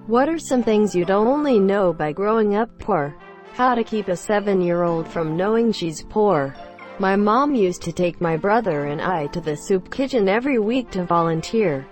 What are some things you'd only know by growing up poor? How to keep a 7-year-old from knowing she's poor. My mom used to take my brother and I to the soup kitchen every week to volunteer.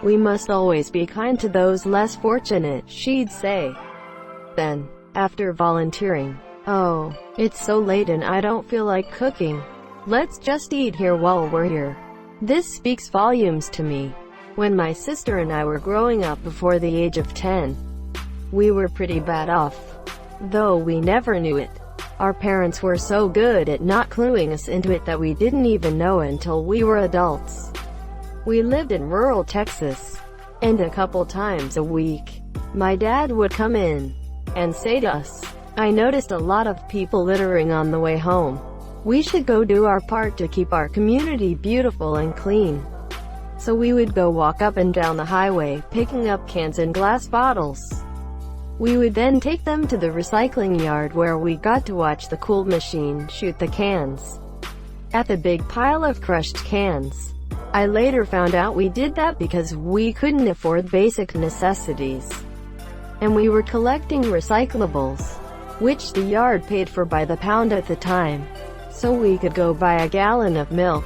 We must always be kind to those less fortunate, she'd say. Then, after volunteering, "Oh, it's so late and I don't feel like cooking. Let's just eat here while we're here." This speaks volumes to me. When my sister and I were growing up before the age of 10, we were pretty bad off, though we never knew it. Our parents were so good at not cluing us into it that we didn't even know until we were adults. We lived in rural Texas, and a couple times a week, my dad would come in and say to us, "I noticed a lot of people littering on the way home. We should go do our part to keep our community beautiful and clean." So we would go walk up and down the highway, picking up cans and glass bottles. We would then take them to the recycling yard where we got to watch the cool machine shoot the cans at the big pile of crushed cans. I later found out we did that because we couldn't afford basic necessities, and we were collecting recyclables, which the yard paid for by the pound at the time, so we could go buy a gallon of milk,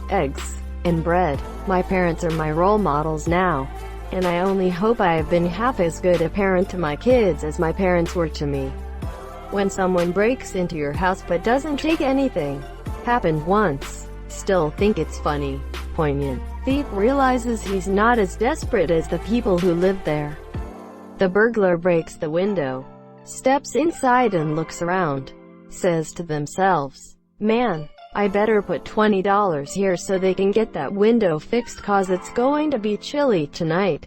eggs, and bread. My parents are my role models now, and I only hope I have been half as good a parent to my kids as my parents were to me. When someone breaks into your house but doesn't take anything, happened once, still think it's funny, poignant. Thief realizes he's not as desperate as the people who live there. The burglar breaks the window, steps inside and looks around, says to themselves, "Man, I better put $20 here so they can get that window fixed 'cause it's going to be chilly tonight."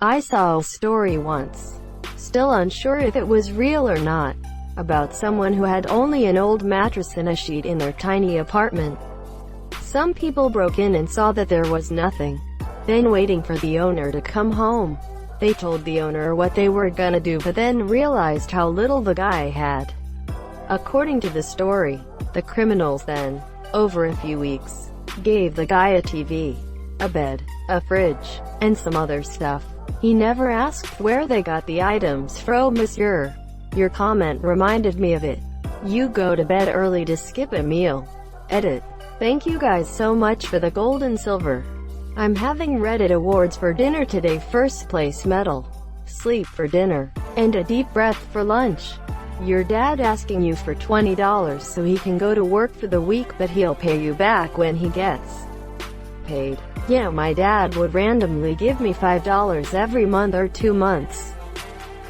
I saw a story once, still unsure if it was real or not, about someone who had only an old mattress and a sheet in their tiny apartment. Some people broke in and saw that there was nothing. Then, waiting for the owner to come home, they told the owner what they were gonna do but then realized how little the guy had. According to the story, the criminals then, over a few weeks, gave the guy a TV, a bed, a fridge, and some other stuff. He never asked where they got the items from. Monsieur, your comment reminded me of it. You go to bed early to skip a meal. Edit. Thank you guys so much for the gold and silver. I'm having Reddit awards for dinner today. First place medal, sleep for dinner, and a deep breath for lunch. Your dad asking you for $20 so he can go to work for the week but he'll pay you back when he gets paid. Yeah, my dad would randomly give me $5 every month or 2 months.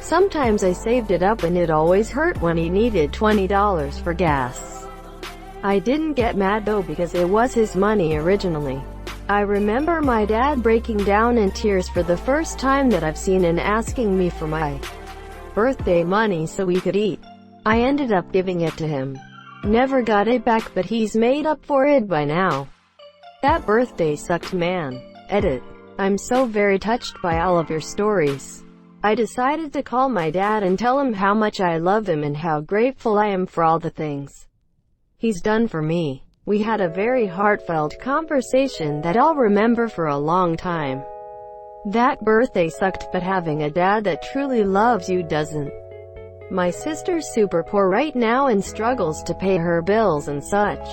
Sometimes I saved it up and it always hurt when he needed $20 for gas. I didn't get mad though because it was his money originally. I remember my dad breaking down in tears for the first time that I've seen and asking me for my birthday money so we could eat. I ended up giving it to him. Never got it back but he's made up for it by now. That birthday sucked, man. Edit. I'm so very touched by all of your stories. I decided to call my dad and tell him how much I love him and how grateful I am for all the things he's done for me. We had a very heartfelt conversation that I'll remember for a long time. That birthday sucked, but having a dad that truly loves you doesn't. My sister's super poor right now and struggles to pay her bills and such.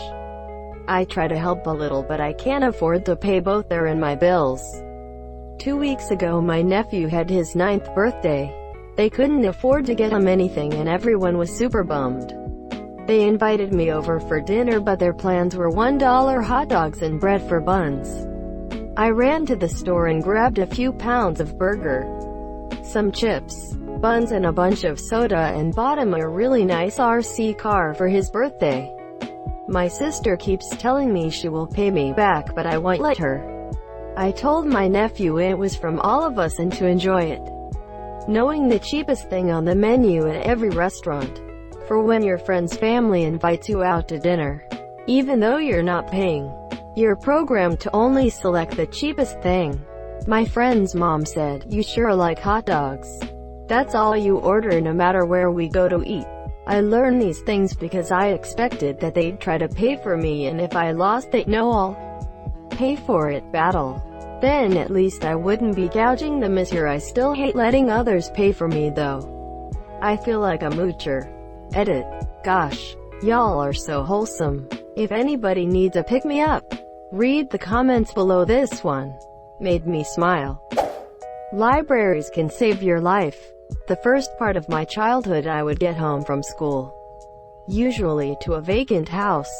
I try to help a little but I can't afford to pay both their and my bills. 2 weeks ago my nephew had his 9th birthday. They couldn't afford to get him anything and everyone was super bummed. They invited me over for dinner but their plans were $1 hot dogs and bread for buns. I ran to the store and grabbed a few pounds of burger, some chips, buns and a bunch of soda and bought him a really nice RC car for his birthday. My sister keeps telling me she will pay me back but I won't let her. I told my nephew it was from all of us and to enjoy it. Knowing the cheapest thing on the menu at every restaurant, for when your friend's family invites you out to dinner, even though you're not paying. You're programmed to only select the cheapest thing. My friend's mom said, "You sure like hot dogs. That's all you order no matter where we go to eat." I learned these things because I expected that they'd try to pay for me and if I lost they'd know I'll pay for it. Battle. Then at least I wouldn't be gouging them this year. I still hate letting others pay for me though. I feel like a moocher. Edit. Gosh, y'all are so wholesome. If anybody needs a pick-me-up, read the comments below. This one made me smile. Libraries can save your life. The first part of my childhood, I would get home from school, usually to a vacant house.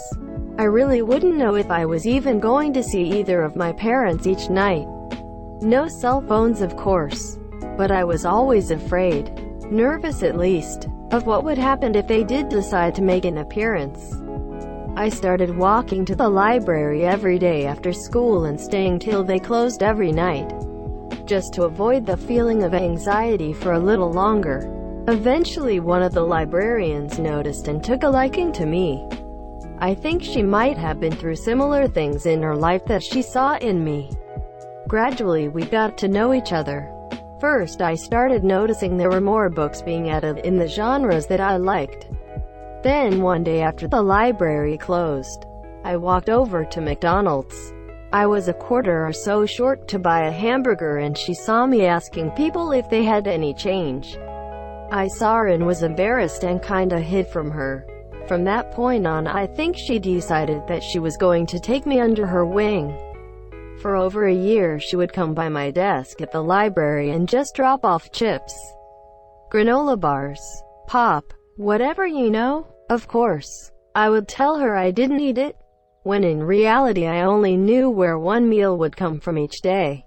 I really wouldn't know if I was even going to see either of my parents each night. No cell phones, of course, but I was always afraid, nervous at least, of what would happen if they did decide to make an appearance. I started walking to the library every day after school and staying till they closed every night, just to avoid the feeling of anxiety for a little longer. Eventually one of the librarians noticed and took a liking to me. I think she might have been through similar things in her life that she saw in me. Gradually we got to know each other. First I started noticing there were more books being added in the genres that I liked. Then one day after the library closed, I walked over to McDonald's. I was a quarter or so short to buy a hamburger and she saw me asking people if they had any change. I saw her and was embarrassed and kinda hid from her. From that point on, I think she decided that she was going to take me under her wing. For over a year she would come by my desk at the library and just drop off chips, granola bars, pop, whatever, you know. Of course, I would tell her I didn't eat it, when in reality I only knew where one meal would come from each day.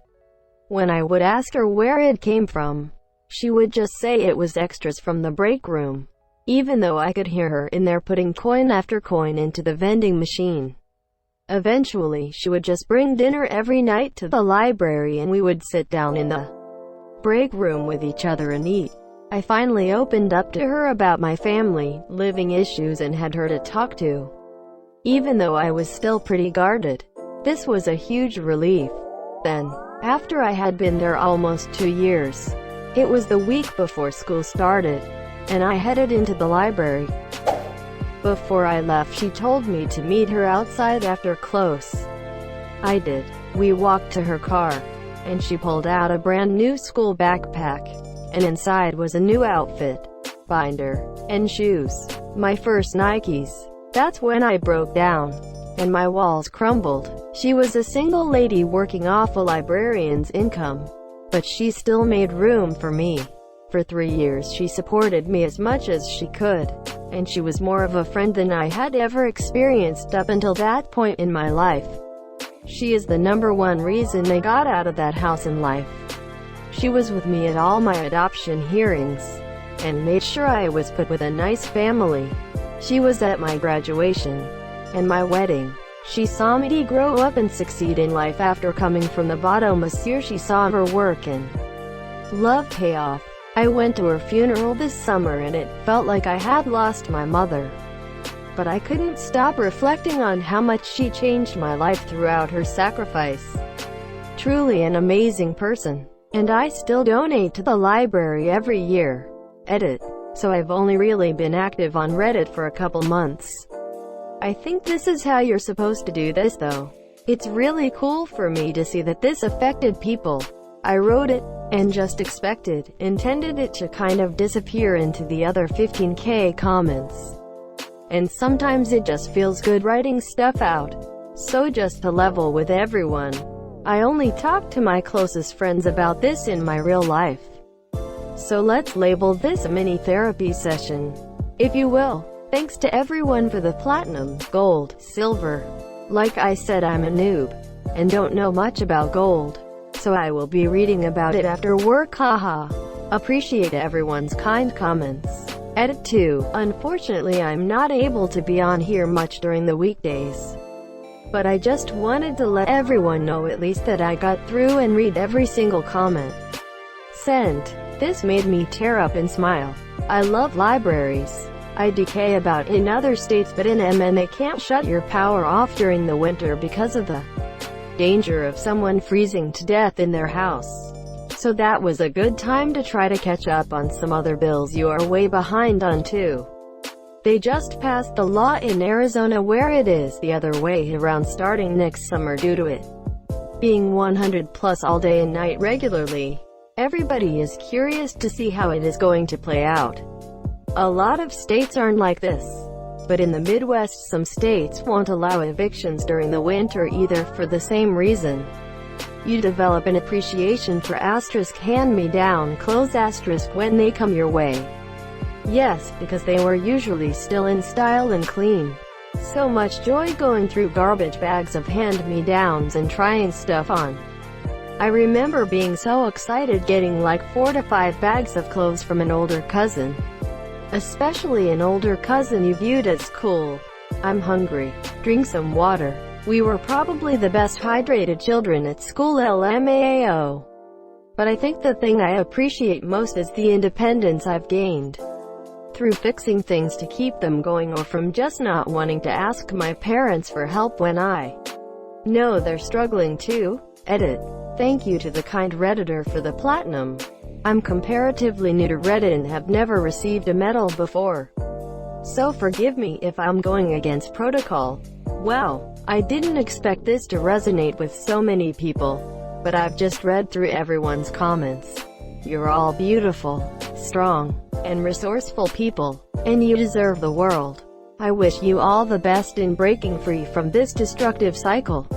When I would ask her where it came from, she would just say it was extras from the break room, even though I could hear her in there putting coin after coin into the vending machine. Eventually she would just bring dinner every night to the library and we would sit down in the break room with each other and eat. I finally opened up to her about my family, living issues, and had her to talk to, even though I was still pretty guarded. This was a huge relief. Then, after I had been there almost 2 years, it was the week before school started, and I headed into the library. Before I left she told me to meet her outside after close. I did. We walked to her car, and she pulled out a brand new school backpack, and inside was a new outfit, binder, and shoes. My first Nikes. That's when I broke down, and my walls crumbled. She was a single lady working off a librarian's income, but she still made room for me. For 3 years she supported me as much as she could, and she was more of a friend than I had ever experienced up until that point in my life. She is the #1 reason I got out of that house in life. She was with me at all my adoption hearings, and made sure I was put with a nice family. She was at my graduation and my wedding. She saw me grow up and succeed in life after coming from the bottom. She saw her work and love pay off. I went to her funeral this summer and it felt like I had lost my mother. But I couldn't stop reflecting on how much she changed my life throughout her sacrifice. Truly an amazing person. And I still donate to the library every year. Edit. So I've only really been active on Reddit for a couple months. I think this is how you're supposed to do this though. It's really cool for me to see that this affected people. I wrote it, and just intended it to kind of disappear into the other 15k comments. And sometimes it just feels good writing stuff out. So just to level with everyone, I only talk to my closest friends about this in my real life. So let's label this a mini therapy session, if you will. Thanks to everyone for the platinum, gold, silver. Like I said, I'm a noob, and don't know much about gold, so I will be reading about it after work, haha. Appreciate everyone's kind comments. Edit 2. Unfortunately I'm not able to be on here much during the weekdays, but I just wanted to let everyone know at least that I got through and read every single comment sent. This made me tear up and smile. I love libraries. I decay about in other states, but in MN they can't shut your power off during the winter because of the danger of someone freezing to death in their house. So that was a good time to try to catch up on some other bills you are way behind on too. They just passed the law in Arizona where it is the other way around starting next summer due to it being 100 plus all day and night regularly. Everybody is curious to see how it is going to play out. A lot of states aren't like this. But in the Midwest some states won't allow evictions during the winter either for the same reason. You develop an appreciation for hand-me-down clothes when they come your way. Yes, because they were usually still in style and clean. So much joy going through garbage bags of hand-me-downs and trying stuff on. I remember being so excited getting like 4 to 5 bags of clothes from an older cousin. Especially an older cousin you viewed as cool. I'm hungry. Drink some water. We were probably the best hydrated children at school LMAO. But I think the thing I appreciate most is the independence I've gained. Through fixing things to keep them going or from just not wanting to ask my parents for help when I know they're struggling too. Edit. Thank you to the kind Redditor for the platinum. I'm comparatively new to Reddit and have never received a medal before. So forgive me if I'm going against protocol. Wow, I didn't expect this to resonate with so many people. But I've just read through everyone's comments. You're all beautiful, strong, and resourceful people, and you deserve the world. I wish you all the best in breaking free from this destructive cycle.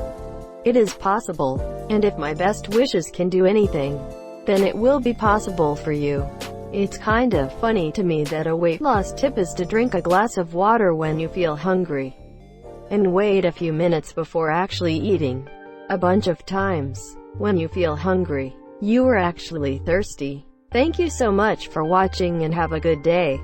It is possible, and if my best wishes can do anything, then it will be possible for you. It's kind of funny to me that a weight loss tip is to drink a glass of water when you feel hungry, and wait a few minutes before actually eating. A bunch of times, when you feel hungry, you are actually thirsty. Thank you so much for watching and have a good day.